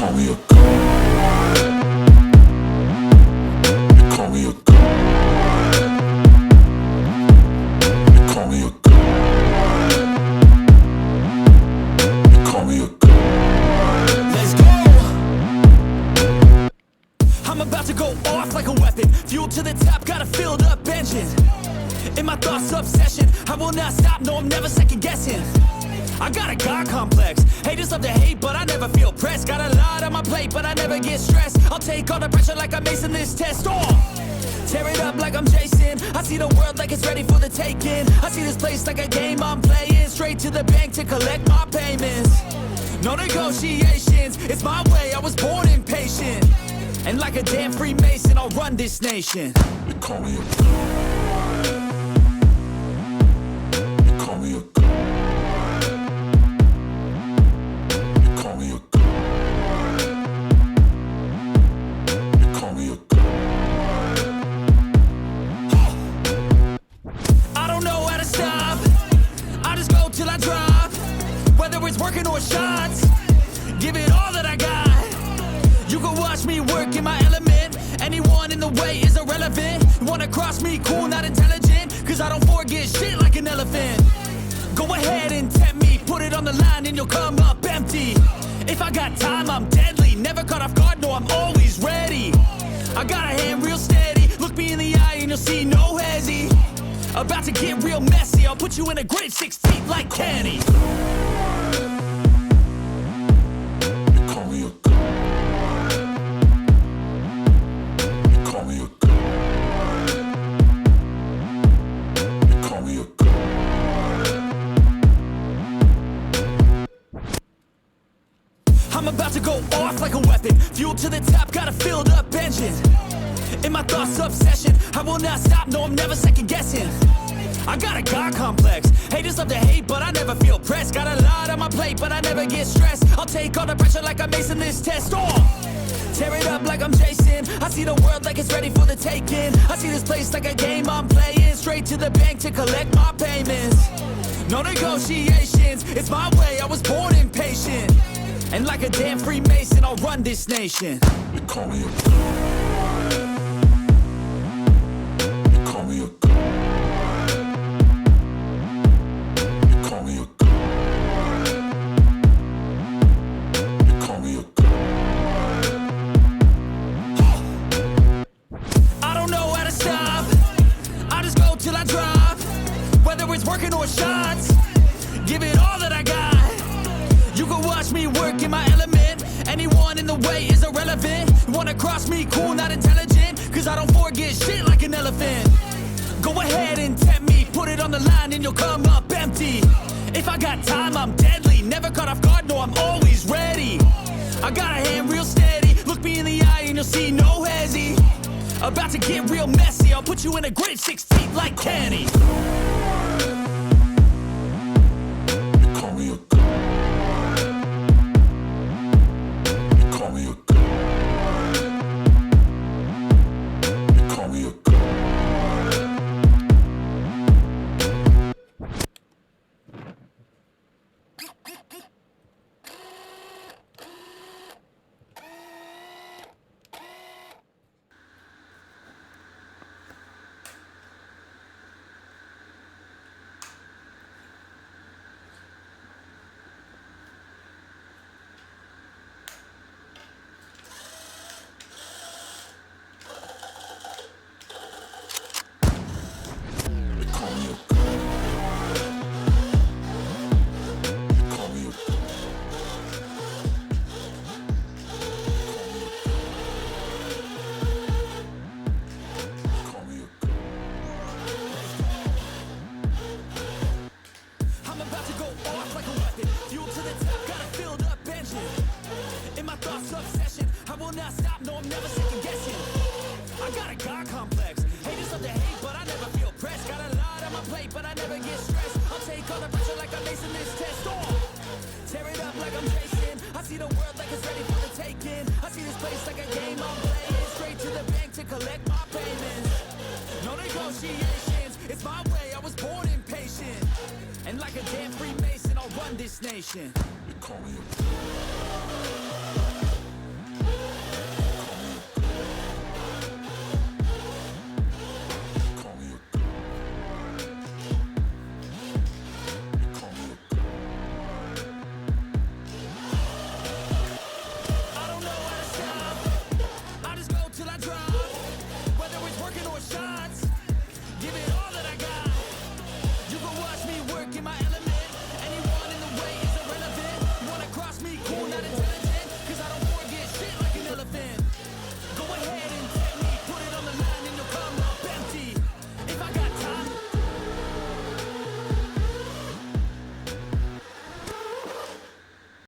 call me a god. You call me a god. You call me a god. You call me a god. Let's go! I'm about to go off like a weapon. Fuel to the top, got a filled up engine. In my thoughts, obsession, I will not stop, no, I'm never second guessing. I got a God complex. Haters love to hate, but I never feel pressed. Got a lot on my plate, but I never get stressed. I'll take all the pressure like I'm acing this test. Tear it up like I'm Jason. I see the world like it's ready for the taking. I see this place like a game I'm playing. Straight to the bank to collect my payments. No negotiations, it's my way, I was born impatient. And like a damn Freemason, I'll run this nation. You call me a god. You call me a god. You call me a god. You call me a god. I don't know how to stop, I just go till I drop. Whether it's working or shots, give it all that I got. You can watch me work in my element. Anyone in the way is irrelevant. You wanna cross me, cool, not intelligent, cause I don't forget shit like an elephant. Go ahead and tempt me, put it on the line and you'll come up empty. If I got time, I'm deadly. Never caught off guard, no, I'm always ready. I got a hand real steady. Look me in the eye and you'll see no hezzy. About to get real messy. I'll put you in a grave 6 feet like Kenny. You call me a god. You call me a god. You call me a god. I'm about to go off like a weapon. Fuel to the top, got a filled up engine. In my thoughts, obsession, I will not stop, no, I'm never second guessing. I got a God complex. Haters love to hate, but I never feel pressed. Got a lot on my plate, but I never get stressed. I'll take all the pressure like I'm acing this test. Tear it up like I'm Jason. I see the world like it's ready for the taking. I see this place like a game I'm playing. Straight to the bank to collect my payments. No negotiations, it's my way, I was born impatient. And like a damn Freemason, I'll run this nation. You call me a god. You call me a god. You call me a god. You call me a god. I don't know how to stop, I just go till I drop. Whether it's working or shots, give it all that I got. You can watch me work in my element. Anyone in the way is irrelevant. You wanna cross me, cool, not intelligent, cause I don't forget shit like an elephant. Go ahead and tempt me, put it on the line and you'll come up empty. If I got time, I'm deadly. Never caught off guard, no, I'm always ready. I got a hand real steady. Look me in the eye and you'll see no hezzy. About to get real messy. I'll put you in a grave 6 feet like Kenny. You call me a god. You call me a god. You call me a god. like a damn Freemason, I'll run this nation. You call me a shots.